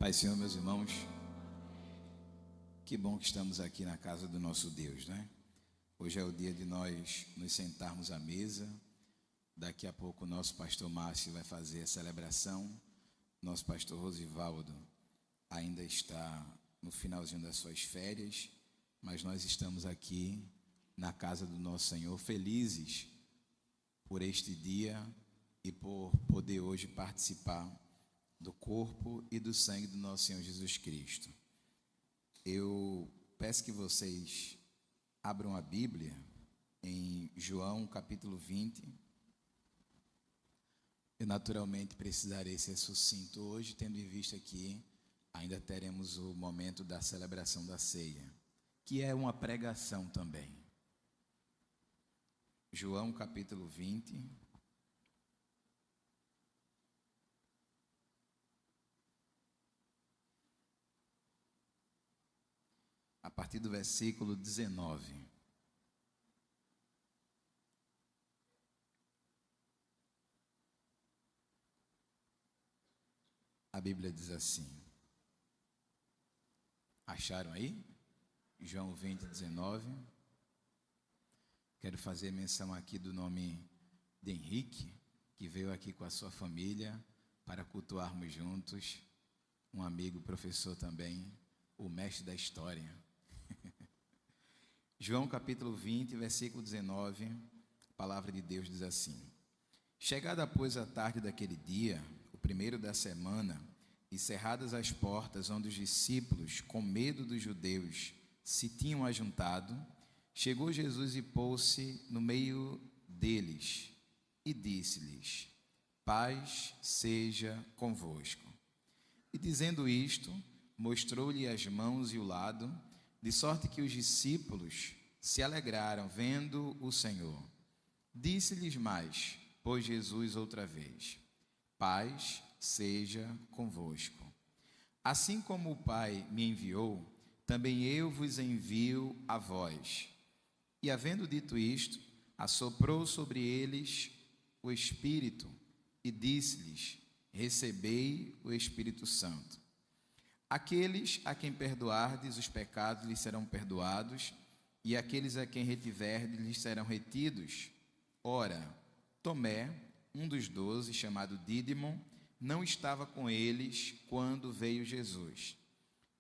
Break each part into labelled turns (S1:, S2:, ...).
S1: Pai, Senhor, meus irmãos, que bom que estamos aqui na casa do nosso Deus, né? Hoje é o dia de nós nos sentarmos à mesa. Daqui a pouco o nosso pastor Márcio vai fazer a celebração. Nosso pastor Rosivaldo ainda está no finalzinho das suas férias, mas nós estamos aqui na casa do nosso Senhor, felizes por este dia e por poder hoje participar do corpo e do sangue do nosso Senhor Jesus Cristo. Eu peço que vocês abram a Bíblia em João capítulo 20. Eu naturalmente precisarei ser sucinto hoje, tendo em vista que ainda teremos o momento da celebração da ceia, que é uma pregação também. João capítulo 20. A partir do versículo 19. A Bíblia diz assim. Acharam aí? João 20, 19. Quero fazer menção aqui do nome de Henrique, que veio aqui com a sua família para cultuarmos juntos. Um amigo, professor também, o mestre da história. João capítulo 20, versículo 19, a palavra de Deus diz assim: Chegada, pois, a tarde daquele dia, o primeiro da semana, e cerradas as portas onde os discípulos, com medo dos judeus, se tinham ajuntado, chegou Jesus e pôs-se no meio deles e disse-lhes: Paz seja convosco. E dizendo isto, mostrou-lhe as mãos e o lado, de sorte que os discípulos se alegraram vendo o Senhor. Disse-lhes mais, pois Jesus outra vez: Paz seja convosco. Assim como o Pai me enviou, também eu vos envio a vós. E havendo dito isto, assoprou sobre eles o Espírito e disse-lhes: Recebei o Espírito Santo. Aqueles a quem perdoardes os pecados lhes serão perdoados, e aqueles a quem retiverdes lhes serão retidos. Ora, Tomé, um dos 12, chamado Dídimo, não estava com eles quando veio Jesus.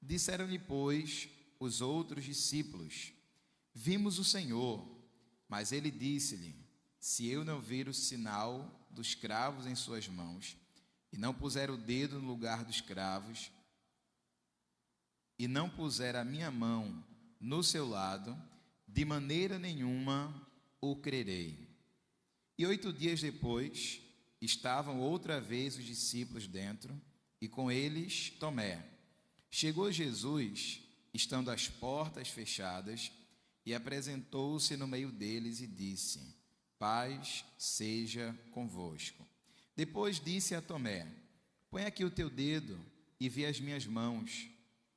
S1: Disseram-lhe, pois, os outros discípulos: Vimos o Senhor. Mas ele disse-lhe: Se eu não vir o sinal dos cravos em suas mãos, e não puser o dedo no lugar dos cravos, e não puser a minha mão no seu lado, de maneira nenhuma o crerei. E 8 dias depois, estavam outra vez os discípulos dentro, e com eles Tomé. Chegou Jesus, estando as portas fechadas, e apresentou-se no meio deles e disse: Paz seja convosco. Depois disse a Tomé: Põe aqui o teu dedo e vê as minhas mãos.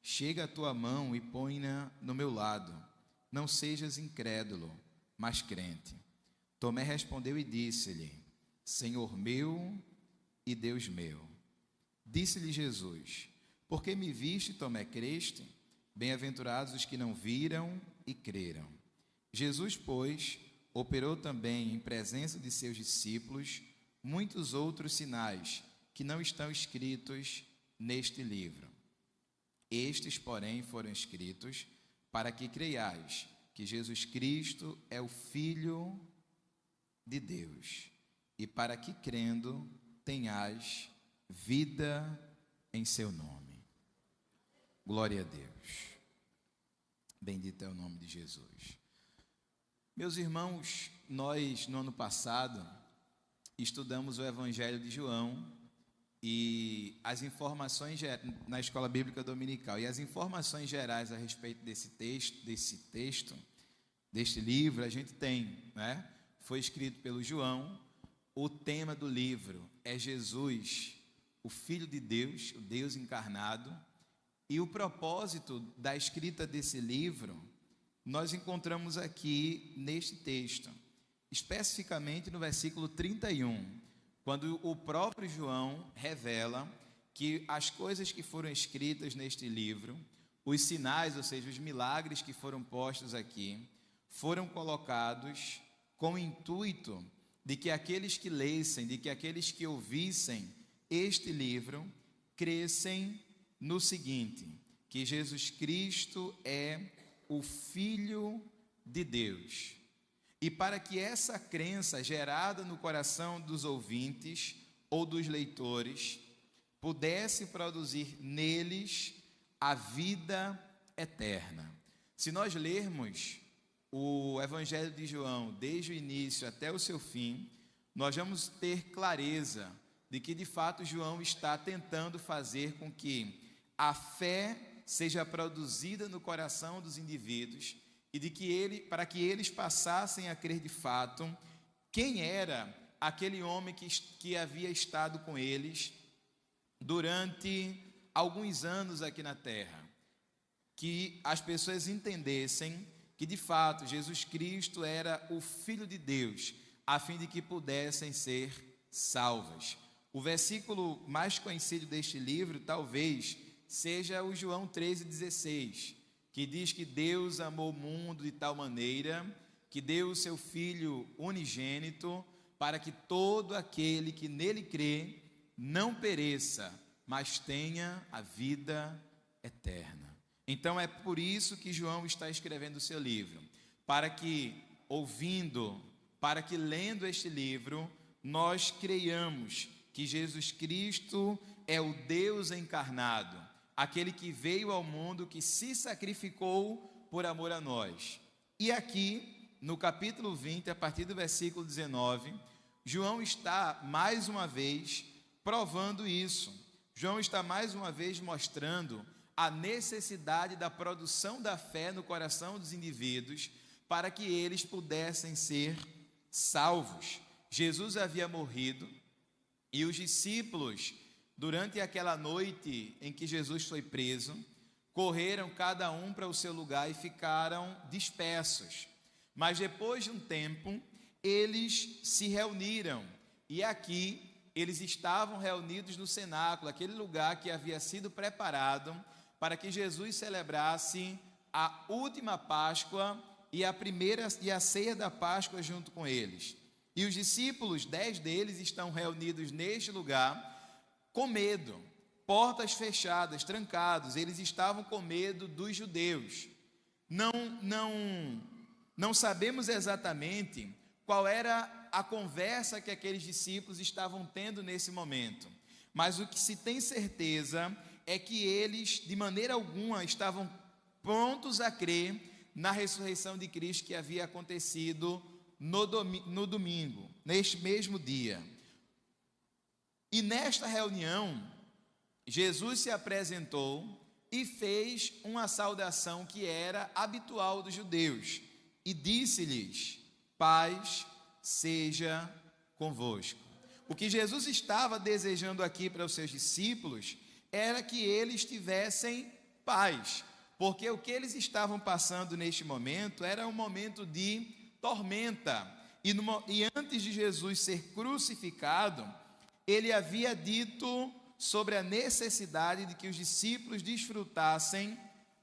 S1: Chega a tua mão e põe-na no meu lado. Não sejas incrédulo, mas crente. Tomé respondeu e disse-lhe: Senhor meu e Deus meu. Disse-lhe Jesus: Por que me viste, Tomé, creste? Bem-aventurados os que não viram e creram. Jesus, pois, operou também em presença de seus discípulos muitos outros sinais que não estão escritos neste livro. Estes, porém, foram escritos para que creiais que Jesus Cristo é o Filho de Deus, e para que, crendo, tenhais vida em seu nome. Glória a Deus. Bendito é o nome de Jesus. Meus irmãos, nós, no ano passado, estudamos o Evangelho de João, e as informações na Escola Bíblica Dominical, e as informações gerais a respeito deste livro, a gente tem, né? Foi escrito pelo João. O tema do livro é Jesus, o Filho de Deus, o Deus encarnado. E o propósito da escrita desse livro, nós encontramos aqui neste texto, especificamente no versículo 31, quando o próprio João revela que as coisas que foram escritas neste livro, os sinais, ou seja, os milagres que foram postos aqui, foram colocados com o intuito de que aqueles que lessem, de que aqueles que ouvissem este livro, crescem no seguinte: que Jesus Cristo é o Filho de Deus. E para que essa crença gerada no coração dos ouvintes ou dos leitores pudesse produzir neles a vida eterna. Se nós lermos o Evangelho de João desde o início até o seu fim, nós vamos ter clareza de que de fato João está tentando fazer com que a fé seja produzida no coração dos indivíduos e de que para que eles passassem a crer de fato quem era aquele homem que havia estado com eles durante alguns anos aqui na terra. Que as pessoas entendessem que de fato Jesus Cristo era o Filho de Deus, a fim de que pudessem ser salvas. O versículo mais conhecido deste livro talvez seja o João 13,16, que diz que Deus amou o mundo de tal maneira que deu o seu Filho unigênito para que todo aquele que nele crê não pereça, mas tenha a vida eterna. Então é por isso que João está escrevendo o seu livro, para que lendo este livro, nós creiamos que Jesus Cristo é o Deus encarnado, aquele que veio ao mundo, que se sacrificou por amor a nós. E aqui, no capítulo 20, a partir do versículo 19, João está mais uma vez provando isso. João está mais uma vez mostrando a necessidade da produção da fé no coração dos indivíduos para que eles pudessem ser salvos. Jesus havia morrido e os discípulos, durante aquela noite em que Jesus foi preso, correram cada um para o seu lugar e ficaram dispersos. Mas depois de um tempo, eles se reuniram e aqui eles estavam reunidos no cenáculo, aquele lugar que havia sido preparado para que Jesus celebrasse a última Páscoa e a ceia da Páscoa junto com eles. E os discípulos, 10 deles, estão reunidos neste lugar com medo, portas fechadas, trancados. Eles estavam com medo dos judeus. Não sabemos exatamente qual era a conversa que aqueles discípulos estavam tendo nesse momento, mas o que se tem certeza é que eles, de maneira alguma, estavam prontos a crer na ressurreição de Cristo que havia acontecido no domingo, neste mesmo dia. E nesta reunião, Jesus se apresentou e fez uma saudação que era habitual dos judeus, e disse-lhes: paz seja convosco. O que Jesus estava desejando aqui para os seus discípulos era que eles tivessem paz, porque o que eles estavam passando neste momento era um momento de tormenta, e antes de Jesus ser crucificado, ele havia dito sobre a necessidade de que os discípulos desfrutassem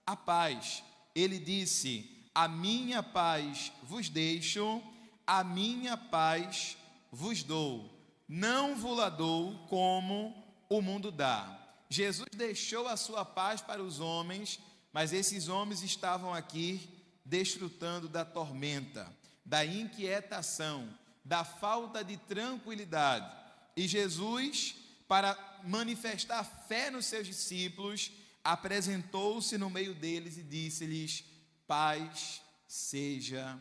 S1: a paz. Ele disse: a minha paz vos deixo, a minha paz vos dou, não vos-la dou como o mundo dá. Jesus deixou a sua paz para os homens, mas esses homens estavam aqui desfrutando da tormenta, da inquietação, da falta de tranquilidade. E Jesus, para manifestar fé nos seus discípulos, apresentou-se no meio deles e disse-lhes: paz seja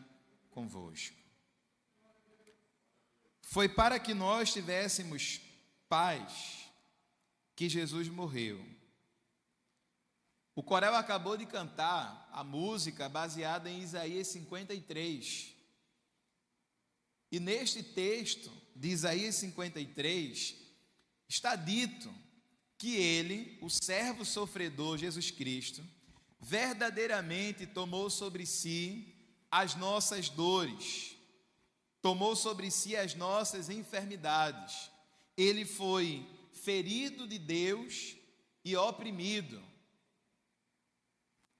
S1: convosco. Foi para que nós tivéssemos paz que Jesus morreu. O coral acabou de cantar a música baseada em Isaías 53. E neste texto de Isaías 53, está dito que ele, o servo sofredor Jesus Cristo, verdadeiramente tomou sobre si as nossas dores, tomou sobre si as nossas enfermidades. Ele foi ferido de Deus e oprimido.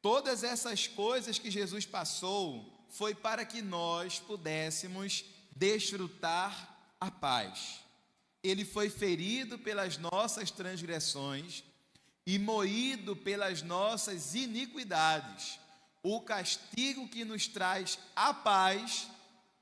S1: Todas essas coisas que Jesus passou foi para que nós pudéssemos desfrutar a paz. Ele foi ferido pelas nossas transgressões e moído pelas nossas iniquidades. O castigo que nos traz a paz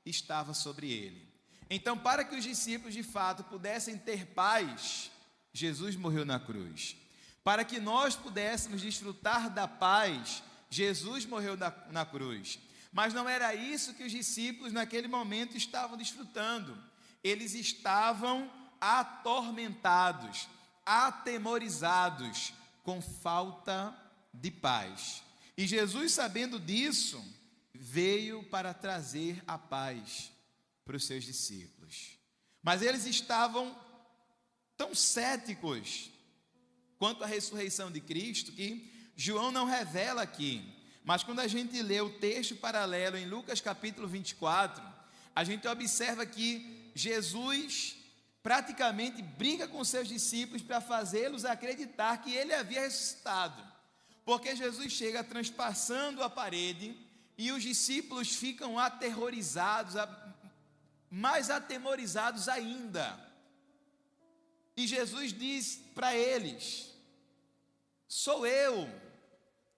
S1: estava sobre ele. Então, para que os discípulos de fato pudessem ter paz, Jesus morreu na cruz. Para que nós pudéssemos desfrutar da paz, Jesus morreu na cruz. Mas não era isso que os discípulos naquele momento estavam desfrutando. Eles estavam atormentados, atemorizados, com falta de paz. E Jesus, sabendo disso, veio para trazer a paz para os seus discípulos. Mas eles estavam tão céticos quanto à ressurreição de Cristo, que João não revela aqui, mas quando a gente lê o texto paralelo em Lucas capítulo 24, a gente observa que Jesus praticamente briga com seus discípulos para fazê-los acreditar que ele havia ressuscitado, porque Jesus chega transpassando a parede e os discípulos ficam aterrorizados, mais atemorizados ainda. E Jesus diz para eles: sou eu,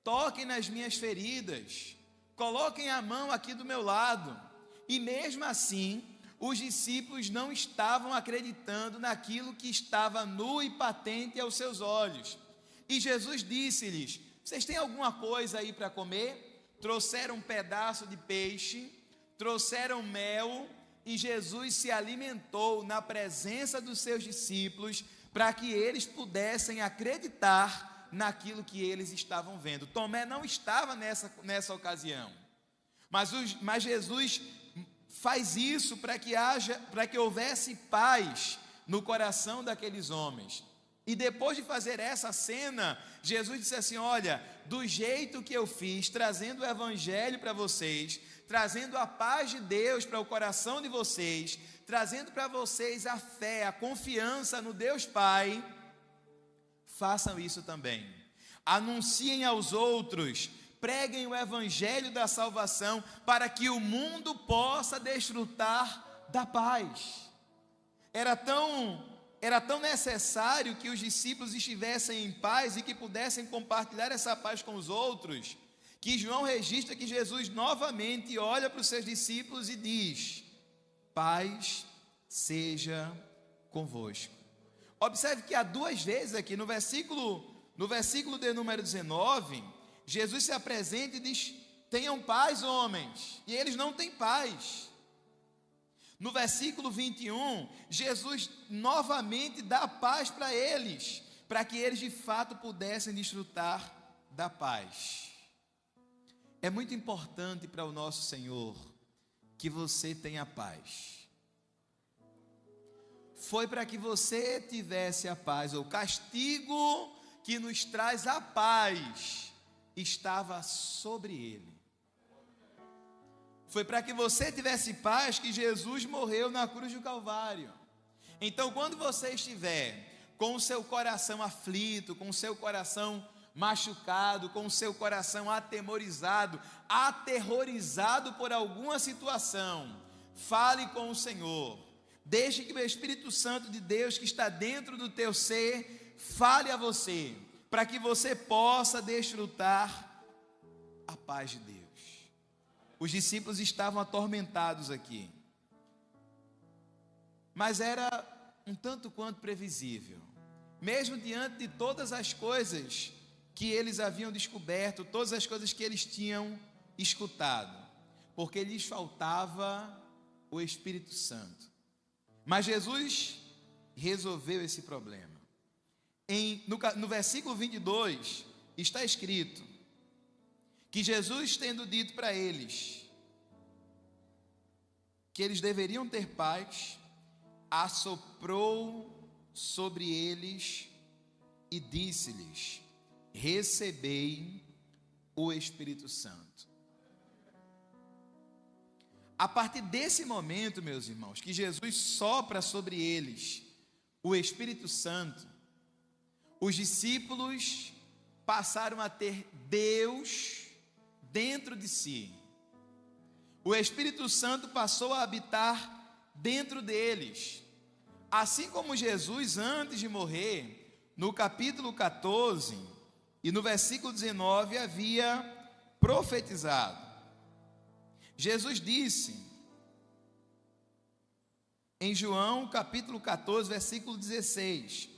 S1: toquem nas minhas feridas, coloquem a mão aqui do meu lado. E mesmo assim, os discípulos não estavam acreditando naquilo que estava nu e patente aos seus olhos. E Jesus disse-lhes: vocês têm alguma coisa aí para comer? Trouxeram um pedaço de peixe, trouxeram mel, e Jesus se alimentou na presença dos seus discípulos, para que eles pudessem acreditar naquilo que eles estavam vendo. Tomé não estava nessa ocasião, mas Jesus faz isso para que houvesse paz no coração daqueles homens. E depois de fazer essa cena, Jesus disse assim: olha, do jeito que eu fiz, trazendo o evangelho para vocês, trazendo a paz de Deus para o coração de vocês, trazendo para vocês a fé, a confiança no Deus Pai, façam isso também. Anunciem aos outros, preguem o evangelho da salvação, para que o mundo possa desfrutar da paz. Era tão necessário que os discípulos estivessem em paz e que pudessem compartilhar essa paz com os outros, que João registra que Jesus novamente olha para os seus discípulos e diz: paz seja convosco. Observe que há duas vezes aqui, no versículo de número 19, Jesus se apresenta e diz: tenham paz, homens, e eles não têm paz. No versículo 21, Jesus novamente dá paz para eles, para que eles de fato pudessem desfrutar da paz. É muito importante para o nosso Senhor que você tenha paz. Foi para que você tivesse a paz. O castigo que nos traz a paz estava sobre ele. Foi para que você tivesse paz que Jesus morreu na cruz do Calvário. Então, quando você estiver com o seu coração aflito, com o seu coração machucado, com o seu coração atemorizado, aterrorizado por alguma situação, fale com o Senhor. Deixe que o Espírito Santo de Deus, que está dentro do teu ser, fale a você, para que você possa desfrutar a paz de Deus. Os discípulos estavam atormentados aqui, mas era um tanto quanto previsível, mesmo diante de todas as coisas que eles haviam descoberto, todas as coisas que eles tinham escutado, porque lhes faltava o Espírito Santo. Mas Jesus resolveu esse problema. No versículo 22 está escrito que Jesus, tendo dito para eles que eles deveriam ter paz, assoprou sobre eles e disse-lhes: recebei o Espírito Santo. A partir desse momento, meus irmãos, que Jesus sopra sobre eles o Espírito Santo, os discípulos passaram a ter Deus dentro de si. O Espírito Santo passou a habitar dentro deles. Assim como Jesus, antes de morrer, no capítulo 14 e no versículo 19, havia profetizado. Jesus disse, em João capítulo 14, versículo 16,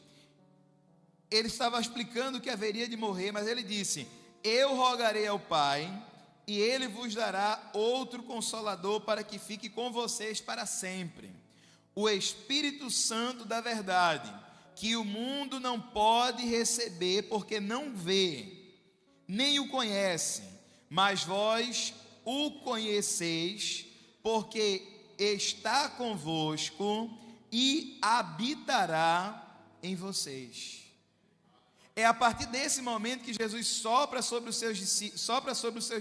S1: ele estava explicando que haveria de morrer, mas ele disse: eu rogarei ao Pai, e ele vos dará outro consolador para que fique com vocês para sempre, o Espírito Santo da verdade, que o mundo não pode receber, porque não vê, nem o conhece, mas vós o conheceis, porque está convosco e habitará em vocês. É a partir desse momento que Jesus sopra sobre os seus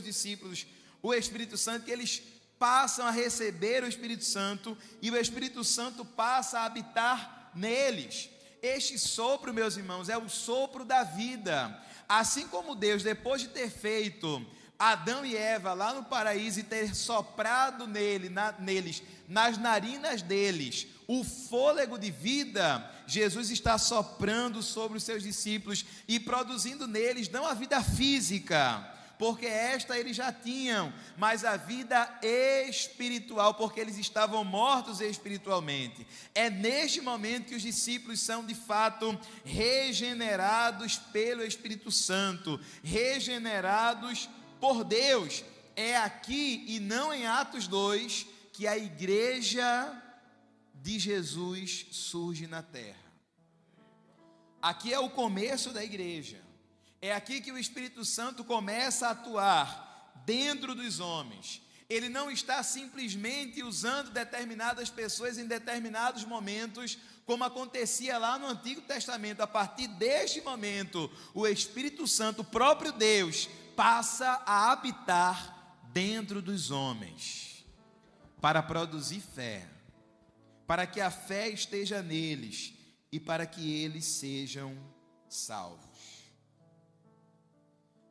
S1: discípulos o Espírito Santo, que eles passam a receber o Espírito Santo, e o Espírito Santo passa a habitar neles. Este sopro, meus irmãos, é o sopro da vida. Assim como Deus, depois de ter feito Adão e Eva lá no paraíso e ter soprado neles, nas narinas deles, o fôlego de vida, Jesus está soprando sobre os seus discípulos e produzindo neles não a vida física, porque esta eles já tinham, mas a vida espiritual, porque eles estavam mortos espiritualmente. É neste momento que os discípulos são de fato regenerados pelo Espírito Santo, regenerados por Deus. É aqui e não em Atos 2 que a igreja de Jesus surge na terra. Aqui é o começo da igreja. É aqui que o Espírito Santo começa a atuar dentro dos homens. Ele não está simplesmente usando determinadas pessoas em determinados momentos, como acontecia lá no Antigo Testamento. A partir deste momento, o Espírito Santo, o próprio Deus, passa a habitar dentro dos homens, para produzir fé, para que a fé esteja neles e para que eles sejam salvos.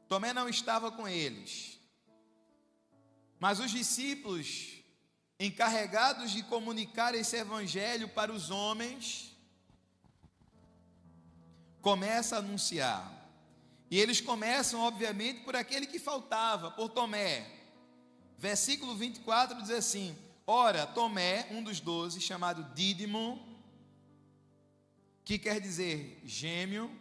S1: Tomé não estava com eles, mas os discípulos, encarregados de comunicar esse evangelho para os homens, começam a anunciar. E eles começam, obviamente, por aquele que faltava, por Tomé. Versículo 24 diz assim: ora, Tomé, um dos 12, chamado Dídimo, que quer dizer gêmeo,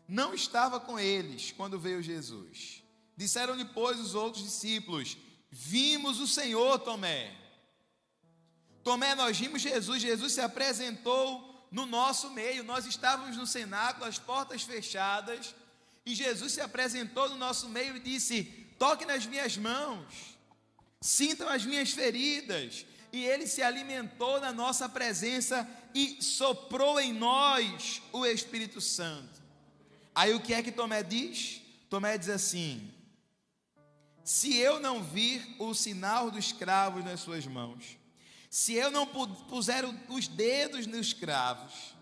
S1: não estava com eles quando veio Jesus. Disseram-lhe, pois, os outros discípulos: vimos o Senhor, Tomé. Tomé, nós vimos Jesus. Jesus se apresentou no nosso meio. Nós estávamos no cenáculo, as portas fechadas, e Jesus se apresentou no nosso meio e disse: toque nas minhas mãos, sintam as minhas feridas. E ele se alimentou na nossa presença e soprou em nós o Espírito Santo. Aí o que é que Tomé diz? Tomé diz assim: se eu não vir o sinal dos cravos nas suas mãos, se eu não puser os dedos nos cravos,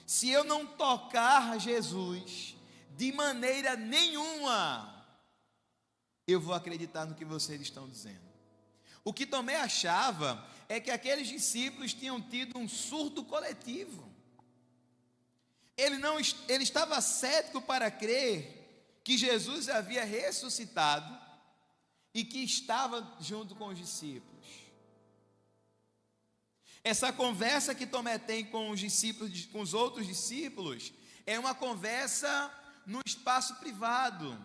S1: se eu não tocar Jesus, de maneira nenhuma eu vou acreditar no que vocês estão dizendo. O que Tomé achava é que aqueles discípulos tinham tido um surto coletivo. Ele estava cético para crer que Jesus havia ressuscitado e que estava junto com os discípulos. Essa conversa que Tomé tem com os discípulos, com os outros discípulos, é uma conversa no espaço privado.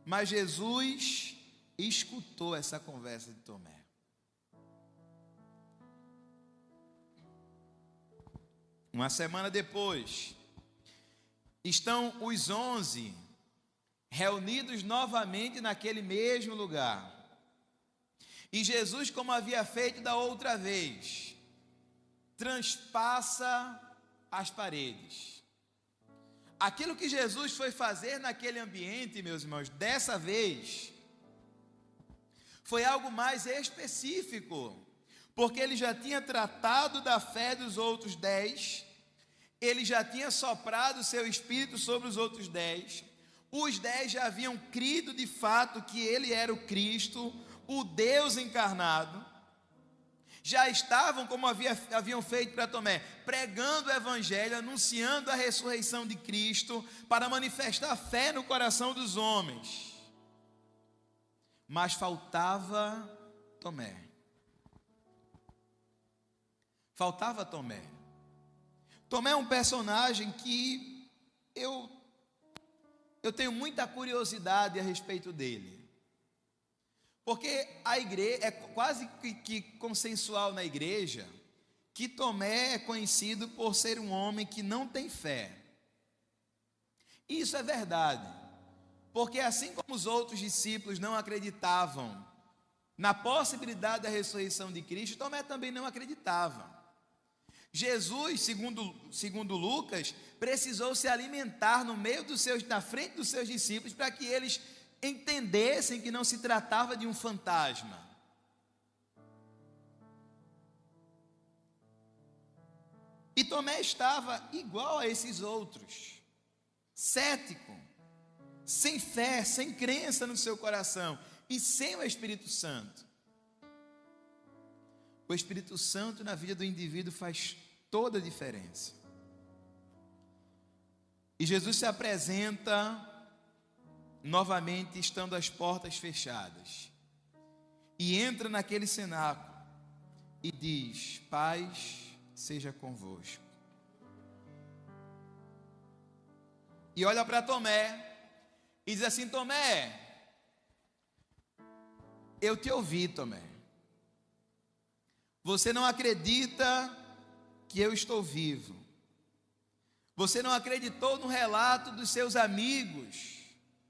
S1: Mas Jesus escutou essa conversa de Tomé. Uma semana depois, estão os 11 reunidos novamente naquele mesmo lugar. E Jesus, como havia feito da outra vez, transpassa as paredes. Aquilo que Jesus foi fazer naquele ambiente, meus irmãos, dessa vez, foi algo mais específico, porque ele já tinha tratado da fé dos outros 10, ele já tinha soprado o seu espírito sobre os outros 10. Os 10 já haviam crido de fato que ele era o Cristo, o Deus encarnado. Já estavam, como haviam feito para Tomé, pregando o evangelho, anunciando a ressurreição de Cristo, para manifestar fé no coração dos homens. Mas faltava Tomé. Faltava Tomé. Tomé é um personagem que eu tenho muita curiosidade a respeito dele. Porque a igreja, é quase que consensual na igreja, que Tomé é conhecido por ser um homem que não tem fé. Isso é verdade, porque assim como os outros discípulos não acreditavam na possibilidade da ressurreição de Cristo, Tomé também não acreditava. Jesus, segundo Lucas, precisou se alimentar na frente dos seus discípulos para que eles entendessem que não se tratava de um fantasma. E Tomé estava igual a esses outros, cético, sem fé, sem crença no seu coração e sem o Espírito Santo. O Espírito Santo na vida do indivíduo faz toda a diferença. E Jesus se apresenta novamente estando as portas fechadas, e entra naquele cenáculo e diz: paz seja convosco. E olha para Tomé e diz assim: Tomé, eu te ouvi, Tomé. Você não acredita que eu estou vivo. Você não acreditou no relato dos seus amigos,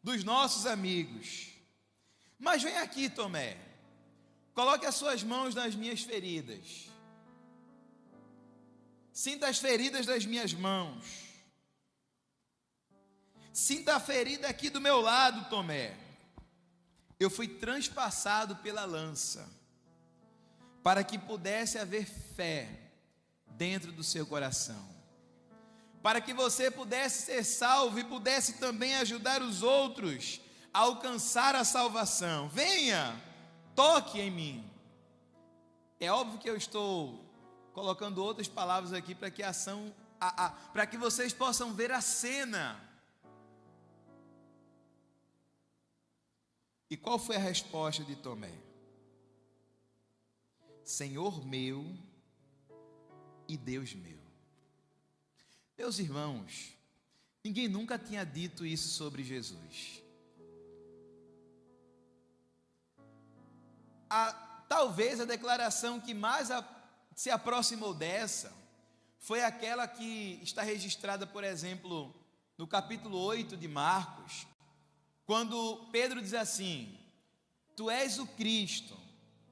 S1: dos nossos amigos. Mas vem aqui, Tomé. Coloque as suas mãos nas minhas feridas. Sinta as feridas das minhas mãos. Sinta a ferida aqui do meu lado, Tomé. Eu fui transpassado pela lança, para que pudesse haver fé dentro do seu coração, para que você pudesse ser salvo e pudesse também ajudar os outros a alcançar a salvação. Venha, toque em mim. É óbvio que eu estou colocando outras palavras aqui para que para que vocês possam ver a cena. E qual foi a resposta de Tomé? Senhor meu e Deus meu. Meus irmãos, ninguém nunca tinha dito isso sobre Jesus. Talvez a declaração que mais se aproximou dessa foi aquela que está registrada, por exemplo, no capítulo 8 de Marcos, quando Pedro diz assim: Tu és o Cristo,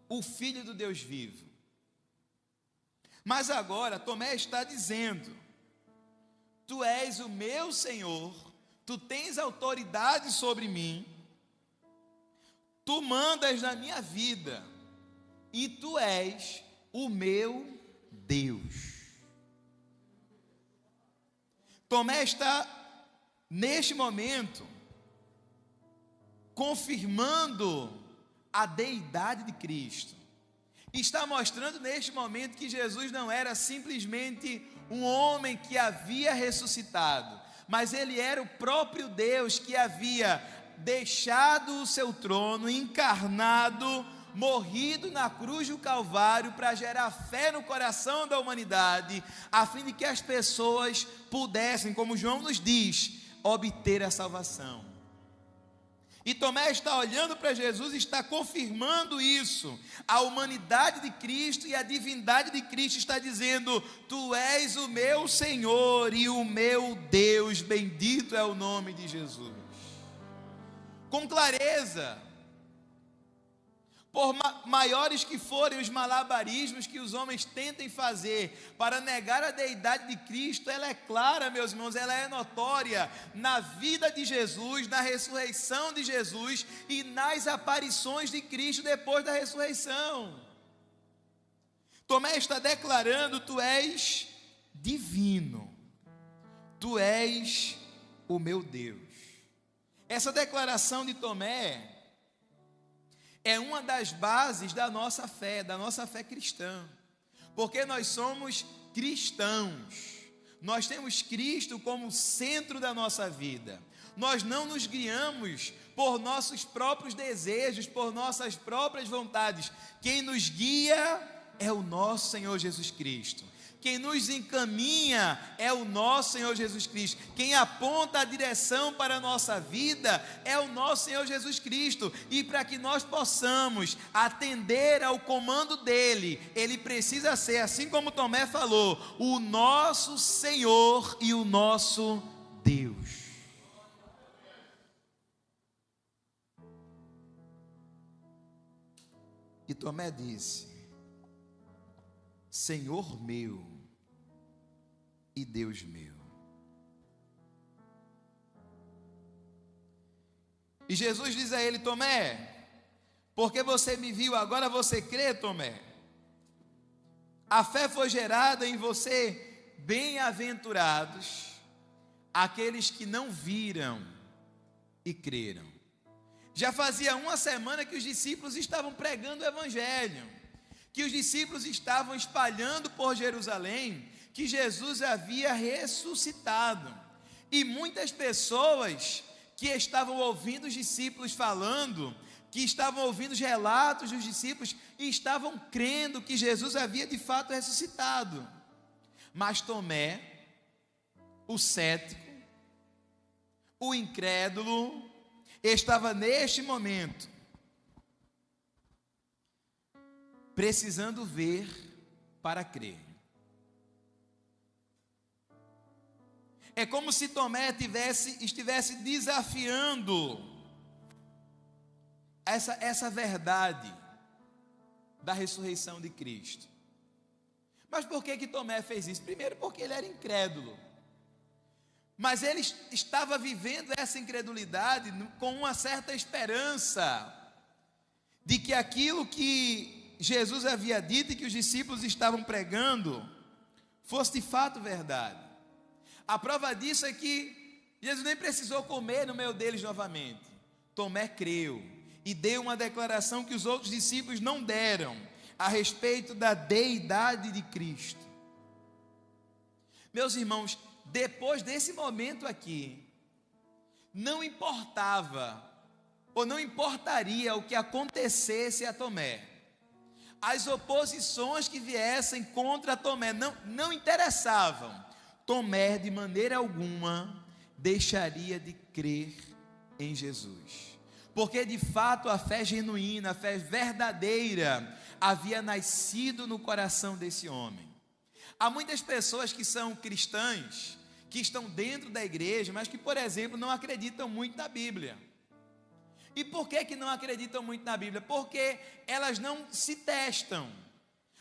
S1: o Filho do Deus vivo. Mas agora Tomé está dizendo: Tu és o meu Senhor, Tu tens autoridade sobre mim, Tu mandas na minha vida, e Tu és o meu Deus. Tomé está, neste momento, confirmando a deidade de Cristo. Está mostrando neste momento que Jesus não era simplesmente um homem que havia ressuscitado, mas ele era o próprio Deus que havia deixado o seu trono, encarnado, morrido na cruz do Calvário para gerar fé no coração da humanidade, a fim de que as pessoas pudessem, como João nos diz, obter a salvação. E Tomé está olhando para Jesus e está confirmando isso. A humanidade de Cristo e a divindade de Cristo está dizendo: Tu és o meu Senhor e o meu Deus, bendito é o nome de Jesus. Com clareza, por maiores que forem os malabarismos que os homens tentem fazer para negar a deidade de Cristo, ela é clara, meus irmãos, ela é notória na vida de Jesus, na ressurreição de Jesus e nas aparições de Cristo depois da ressurreição. Tomé está declarando: Tu és divino, tu és o meu Deus. Essa declaração de Tomé é uma das bases da nossa fé cristã, porque nós somos cristãos, nós temos Cristo como centro da nossa vida, nós não nos guiamos por nossos próprios desejos, por nossas próprias vontades. Quem nos guia é o nosso Senhor Jesus Cristo. Quem nos encaminha é o nosso Senhor Jesus Cristo. Quem aponta a direção para a nossa vida é o nosso Senhor Jesus Cristo. E para que nós possamos atender ao comando dele, ele precisa ser, assim como Tomé falou, o nosso Senhor e o nosso Deus. E Tomé disse: Senhor meu e Deus meu. E Jesus diz a ele: Tomé, porque você me viu, agora você crê, Tomé? A fé foi gerada em você. Bem-aventurados aqueles que não viram e creram. Já fazia uma semana que os discípulos estavam pregando o evangelho, que os discípulos estavam espalhando por Jerusalém que Jesus havia ressuscitado. E muitas pessoas que estavam ouvindo os discípulos falando, que estavam ouvindo os relatos dos discípulos, e estavam crendo que Jesus havia de fato ressuscitado. Mas Tomé, o cético, o incrédulo, estava neste momento precisando ver para crer. É como se Tomé estivesse desafiando essa verdade da ressurreição de Cristo. Mas por que Tomé fez isso? Primeiro, porque ele era incrédulo. Mas ele estava vivendo essa incredulidade com uma certa esperança de que aquilo que Jesus havia dito e que os discípulos estavam pregando fosse de fato verdade. A prova disso é que Jesus nem precisou comer no meio deles novamente. Tomé creu e deu uma declaração que os outros discípulos não deram a respeito da deidade de Cristo. Meus irmãos, depois desse momento aqui, não importava ou não importaria o que acontecesse a Tomé. As oposições que viessem contra Tomé não interessavam. Tomé, de maneira alguma, deixaria de crer em Jesus. Porque, de fato, a fé genuína, a fé verdadeira, havia nascido no coração desse homem. Há muitas pessoas que são cristãs, que estão dentro da igreja, mas que, por exemplo, não acreditam muito na Bíblia. E por que não acreditam muito na Bíblia? Porque elas não se testam.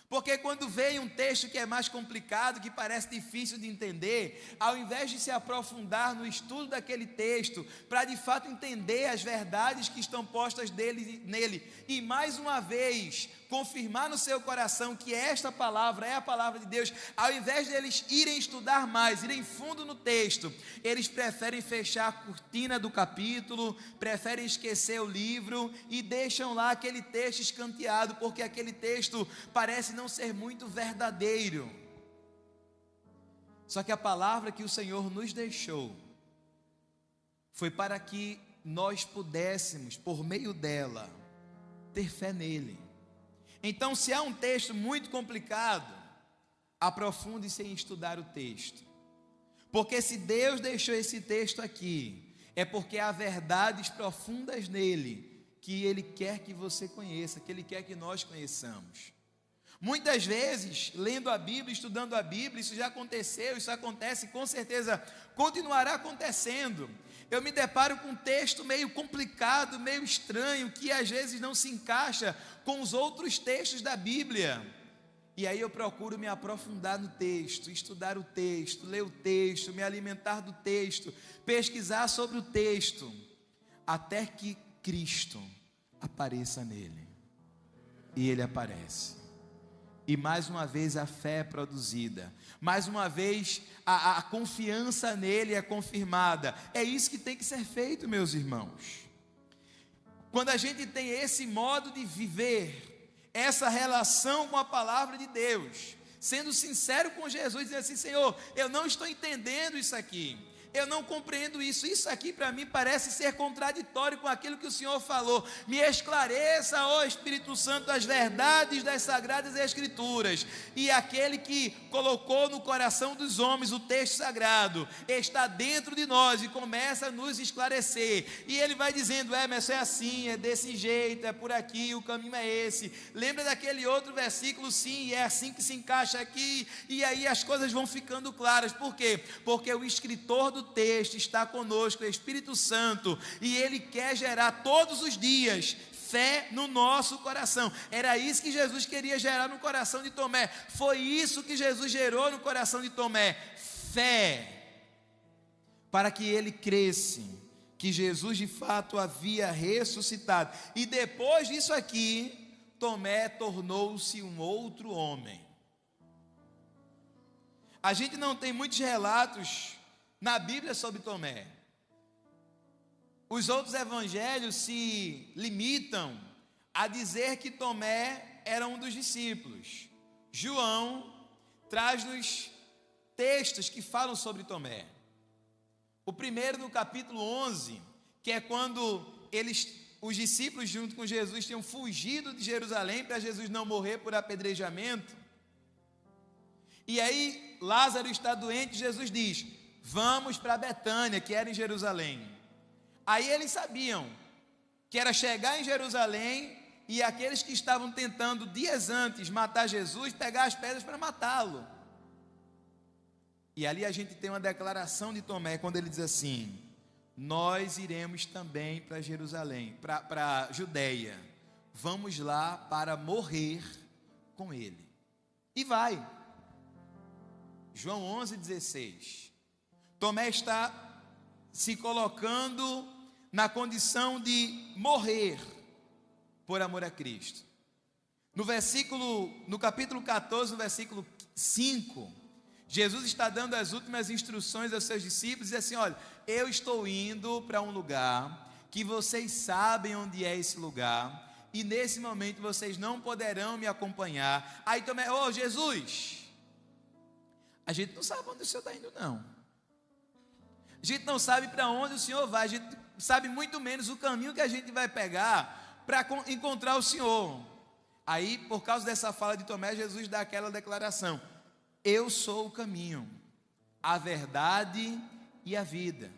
S1: Porque quando vem um texto que é mais complicado, que parece difícil de entender, ao invés de se aprofundar no estudo daquele texto, para de fato entender as verdades que estão postas nele, e mais uma vez confirmar no seu coração que esta palavra é a palavra de Deus, ao invés de eles irem estudar mais, irem fundo no texto, eles preferem fechar a cortina do capítulo, preferem esquecer o livro e deixam lá aquele texto escanteado, porque aquele texto parece não ser muito verdadeiro. Só que a palavra que o Senhor nos deixou foi para que nós pudéssemos, por meio dela, ter fé nele. Então, se há um texto muito complicado, aprofunde-se em estudar o texto. Porque se Deus deixou esse texto aqui, é porque há verdades profundas nele, que Ele quer que você conheça, que Ele quer que nós conheçamos. Muitas vezes, lendo a Bíblia, estudando a Bíblia, isso já aconteceu, isso acontece, com certeza continuará acontecendo. Eu me deparo com um texto meio complicado, meio estranho, que às vezes não se encaixa com os outros textos da Bíblia. E aí eu procuro me aprofundar no texto, estudar o texto, ler o texto, me alimentar do texto, pesquisar sobre o texto, até que Cristo apareça nele. E ele aparece. E mais uma vez a fé é produzida, mais uma vez a confiança nele é confirmada. É isso que tem que ser feito, meus irmãos. Quando a gente tem esse modo de viver, essa relação com a palavra de Deus, sendo sincero com Jesus, dizendo assim: Senhor, eu não estou entendendo isso aqui, eu não compreendo isso aqui para mim parece ser contraditório com aquilo que o Senhor falou. Me esclareça, ó Espírito Santo, as verdades das Sagradas Escrituras. E aquele que colocou no coração dos homens o texto sagrado está dentro de nós e começa a nos esclarecer. E ele vai dizendo: mas é assim, é desse jeito, é por aqui, o caminho é esse. Lembra daquele outro versículo? Sim, é assim que se encaixa aqui. E aí as coisas vão ficando claras. Por quê? Porque o escritor do texto está conosco, o Espírito Santo, e ele quer gerar todos os dias fé no nosso coração. Era isso que Jesus queria gerar no coração de Tomé. Foi isso que Jesus gerou no coração de Tomé: fé, para que ele cresça que Jesus de fato havia ressuscitado. E depois disso aqui, Tomé tornou-se um outro homem. A gente não tem muitos relatos na Bíblia sobre Tomé. Os outros evangelhos se limitam a dizer que Tomé era um dos discípulos. João traz-nos textos que falam sobre Tomé. O primeiro no capítulo 11, que é quando os discípulos junto com Jesus tinham fugido de Jerusalém para Jesus não morrer por apedrejamento. E aí Lázaro está doente, Jesus diz: vamos para Betânia, que era em Jerusalém. Aí eles sabiam que era chegar em Jerusalém e aqueles que estavam tentando dias antes matar Jesus, pegar as pedras para matá-lo. E ali a gente tem uma declaração de Tomé, quando ele diz assim: nós iremos também para Jerusalém, para Judeia, vamos lá para morrer com ele. E vai. João 11:16. Tomé está se colocando na condição de morrer por amor a Cristo. No capítulo 14, no versículo 5, Jesus está dando as últimas instruções aos seus discípulos e diz assim: olha, eu estou indo para um lugar que vocês sabem onde é esse lugar, e nesse momento vocês não poderão me acompanhar. Aí Tomé: Jesus, a gente não sabe onde o Senhor está indo, não. A gente não sabe para onde o Senhor vai, a gente sabe muito menos o caminho que a gente vai pegar para encontrar o Senhor. Aí, por causa dessa fala de Tomé, Jesus dá aquela declaração: eu sou o caminho, a verdade e a vida.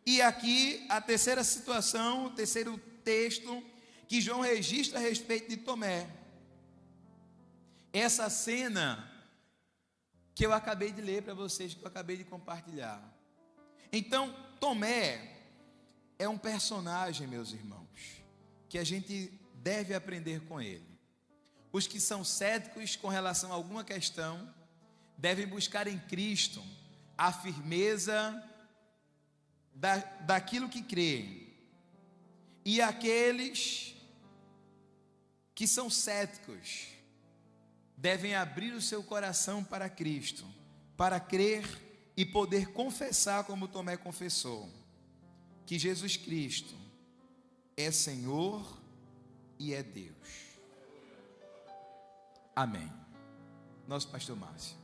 S1: E aqui a terceira situação, o terceiro texto que João registra a respeito de Tomé. Essa cena que eu acabei de ler para vocês, que eu acabei de compartilhar. Então, Tomé é um personagem, meus irmãos, que a gente deve aprender com ele. Os que são céticos com relação a alguma questão devem buscar em Cristo a firmeza daquilo que crê. E aqueles que são céticos devem abrir o seu coração para Cristo, para crer e poder confessar, como Tomé confessou, que Jesus Cristo é Senhor e é Deus. Amém. Nosso pastor Márcio.